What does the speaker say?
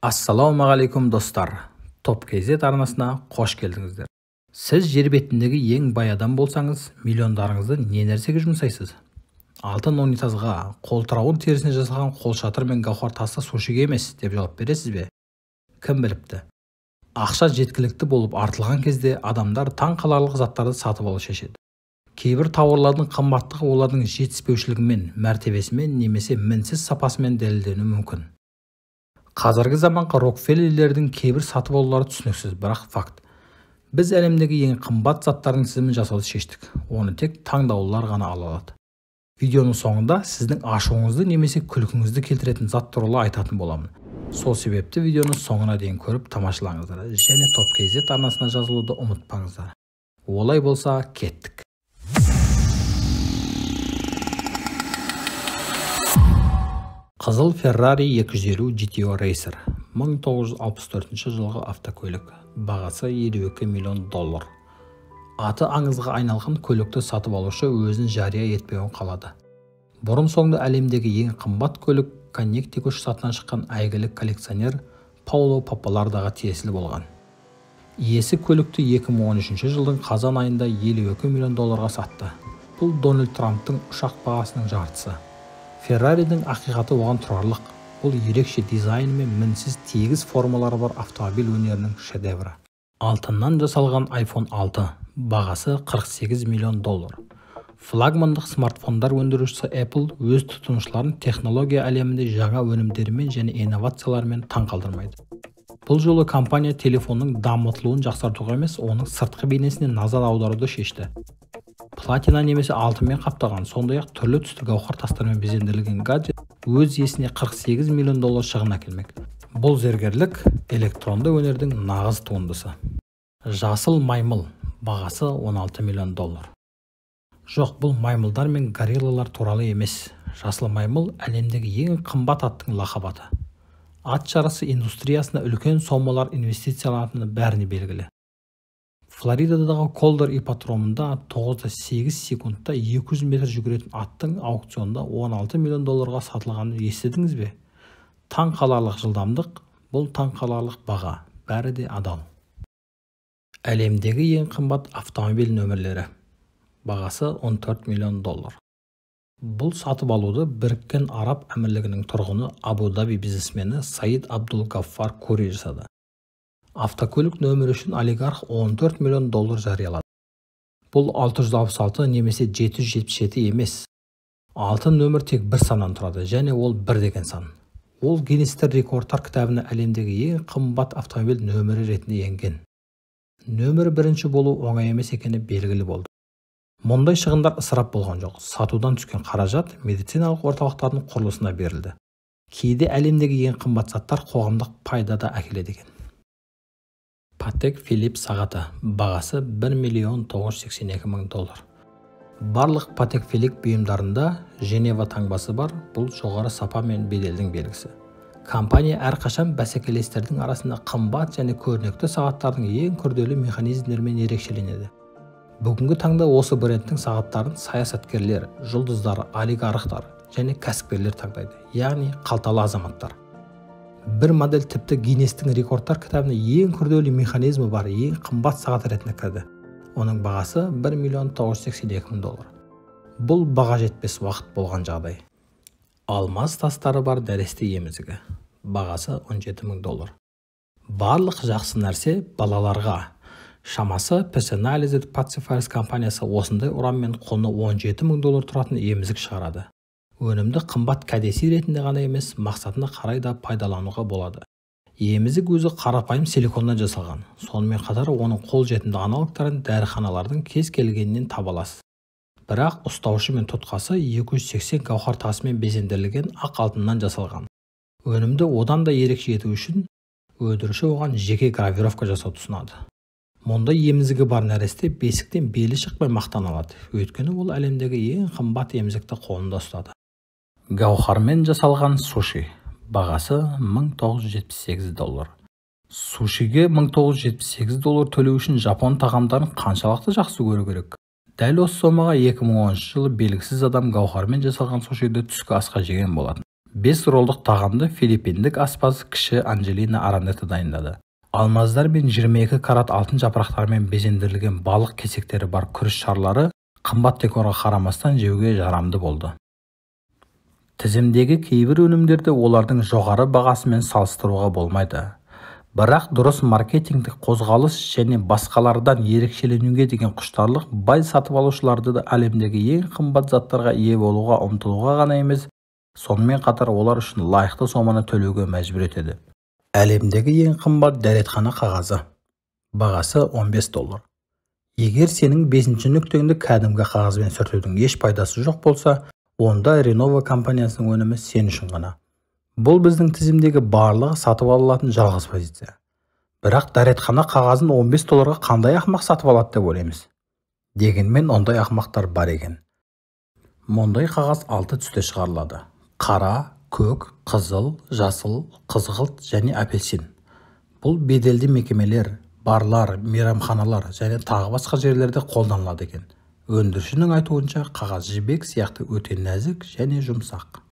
Ассалаумағалейкум достар. Топ KZ арнасына қош келдіңіздер. Сіз жер бетіндегі ең бай адам болсаңыз, миллиондарыңызды не нәрсеге жұмсайсыз? Алтын унитазға, қолтырауын терісіне жасалған қолшатыр мен гауһар тасты сушиге емес деп жауап бересіз бе? Кім біліпті? Ақша жеткілікті болып артылған кезде адамдар таң қаларлық заттарды сатып алу шешеді. Кейбір тауарлардың қымбаттығы олардың жетіспеушілігімен, мәртебесімен немесе мінсіз сапасымен дәлелденуі мүмкін. Қазіргі заманғы Рокфеллерлердің кейбір сатып алулары түсініксіз, бірақ факт. Біз әлемдегі ең қымбат заттардың тізімін жасауды шештік. Оны тек таңдаулылар ғана ала алады. Видеоның соңында сіздің ашуыңызды немесе күлкіңізді келтіретін зат туралы айтатын боламын. Сол себепті видеоны соңына дейін көріп тамашалаңыздар және Топ KZ арнасына жазылуды ұмытпаңыздар. Олай болса, кеттік. Қызыл Ferrari 250 GTO Racer 1964 жылғы автокөлік. Бағасы $52 миллион. Аты аңызға айналған көлікті сатып алушы өзін жария етпеуін қалады. Бұрын соңды әлемдегі ең қымбат көлік Коннектикут штатынан шыққан әйгілі коллекционер Пауло Папалардаға тиесілі болған. Иесі көлікті 2013 жылдың қазан айында $52 миллион сатты. Бұл Дональд Трамптың ұшақ бағасының жартысы. Ферраридің ақиқаты оған тұрарлық. Бұл ерекше дизайны мен мінсіз тегіс формалары бар автомобиль өнерінің шедеврі. Алтыннан жасалған iPhone 6, бағасы $48 миллион. Флагмандық смартфондар өндірушісі Apple өз тұтынушыларын технология әлемінде жаңа өнімдерімен және инновациялармен таңқалдырмайды. Бұл жолы компания телефонның дамытылуын жақсартуға емес, оның сыртқы бейнесіне назар аударуды шешті. Платина немесе алтынмен қаптаған, сондай-ақ түрлі түсті гауһар тастармен безендірілген гаджет өз иесіне $48 миллион шығын әкелмек. Бұл зергерлік электронды өнердің нағыз туындысы. Жасыл маймыл, бағасы $16 миллион. Жоқ, бұл маймылдар мен гориллалар туралы емес. Жасыл маймыл әлемдегі ең қымбат аттың лақабаты. Ат жарысы индустриясына үлкен сомалар инвестицияланатыны бәріне белгілі. Флоридадағы Колдер ипподромында 9-8 секундта 200 метр жүгіретін аттың аукционда $16 миллион сатылғанын естідіңіз бе? Таң қаларлық жылдамдық, бұл таң қаларлық баға, бәрі де адал. Әлемдегі ең қымбат автомобиль нөмірлері. Бағасы $14 миллион. Бұл сатып алуды Біріккен Араб Әмірлігінің тұрғыны Абу-Даби бизнесмені Саид Абдул Гаффар Кури жасады. Автокөлік нөмірі үшін олигарх $14 миллион жариялады. Бұл 666 немесе 777 емес. Алтын нөмір тек бір саннан тұрады, және ол 1 деген сан. Ол Гиннестер рекордтар кітабына әлемдегі ең қымбат автомобиль нөмірі ретінде енген. Нөмірі бірінші болу оңай емес екені белгілі болды. Мұндай шығындар ысырап болған жоқ. Сатудан түскен қаражат медициналық орталықтардың құрылысына берілді. Кейде әлемдегі ең қымбат заттар қоғамдық пайда да әкеледі екен. Patek Philippe сағаты, бағасы $1,982 мың. Барлық Patek Philippe бұйымдарында Женева таңбасы бар, бұл жоғары сапа мен беделдің белгісі. Компания әрқашан бәсекелестердің арасында қымбат және көрнекті сағаттардың ең күрделі механизмдермен ерекшеленеді. Бүгінгі таңда осы брендтің сағаттарын саясаткерлер, жұлдыздар, олигархтар және кәсіпкерлер таңдайды, яғни қалталы азаматтар. Бір модель тіпті Гиннестің рекордтар кітабына ең күрделі механизмі бар ең қымбат сағат ретінде кірді. Оның бағасы $1,982 мың. Бұл баға жетпес уақыт болған жағдай. Алмаз тастары бар дәресте емізігі. Бағасы $17 мың. Барлық жақсы нәрсе балаларға. Шамасы Personalized Pacifiers компаниясы осындай ұранмен құны $17 мың тұратын емізік шығарады. Өнімді қымбат кәдесый ретінде ғана емес, мақсатына қарай да пайдалануға болады. Емізік өзі қарапайым силиконнан жасалған. Сонымен қатар оның қолжетімді аналогтарын дәріханалардың кез келгенінен таба аласыз. Бірақ ұстаушы мен тұтқасы 280 гауһар тасымен безендірілген ақ алтыннан жасалған. Өнімді одан да ерекше ету үшін өндіруші оған жеке гравировка жасауды ұсынады. Мұнда емізігі бар нәресте бесіктен белі шықпай мақтан алады. Өйткені ол әлемдегі ең қымбат емізікті қолында ұстады. Гауһармен жасалған суши. Бағасы $1978. Сушиге $1978 төлеу үшін жапон тағамдарын қаншалықты жақсы көру керек? Дәл осы сомаға 2010 жылы белгісіз адам гауһармен жасалған сушиді түскі асқа жеген болатын. 5 ролдық тағамды филиппиндік аспаз кіші Анджелина Аранета дайындады. Алмаздар мен 22 карат алтын жапырақтарымен безендірілген балық кесектері бар күріш шарлары қымбат декорға қарамастан жеуге жарамды болды. Тізімдегі кейбір өнімдерді олардың жоғары бағасымен салыстыруға болмайды. Бірақ дұрыс маркетингтік қозғалыс және басқалардан ерекшеленуге деген құштарлық бай сатып алушыларды да әлемдегі ең қымбат заттарға ие болуға ұмтылуға ғана емес, сонымен қатар олар үшін лайықты соманы төлеуге мәжбүр етеді. Әлемдегі ең қымбат дәретхана қағазы. Бағасы $15. Егер сенің 5-ші нүктеңді кәдімгі қағазбен сүртудің еш пайдасы жоқ болса, онда Renova компаниясының өнімі сен үшін ғана. Бұл біздің тізімдегі барлығы сатып алынатын жалғыз позиция. Бірақ дәретхана қағазын $15 қандай ақмақ сатып алады деп ойлаймыз? Дегенмен ондай ақмақтар бар екен. Мұндай қағаз 6 түсте шығарылады: қара, көк, қызыл, жасыл, қызғылт және апельсин. Бұл беделді мекемелер, барлар, мейрамханалар және тағы басқа жерлерде қолданылады екен. Өндірушінің айтуынша, қағаз жібек сияқты өте нәзік және жұмсақ.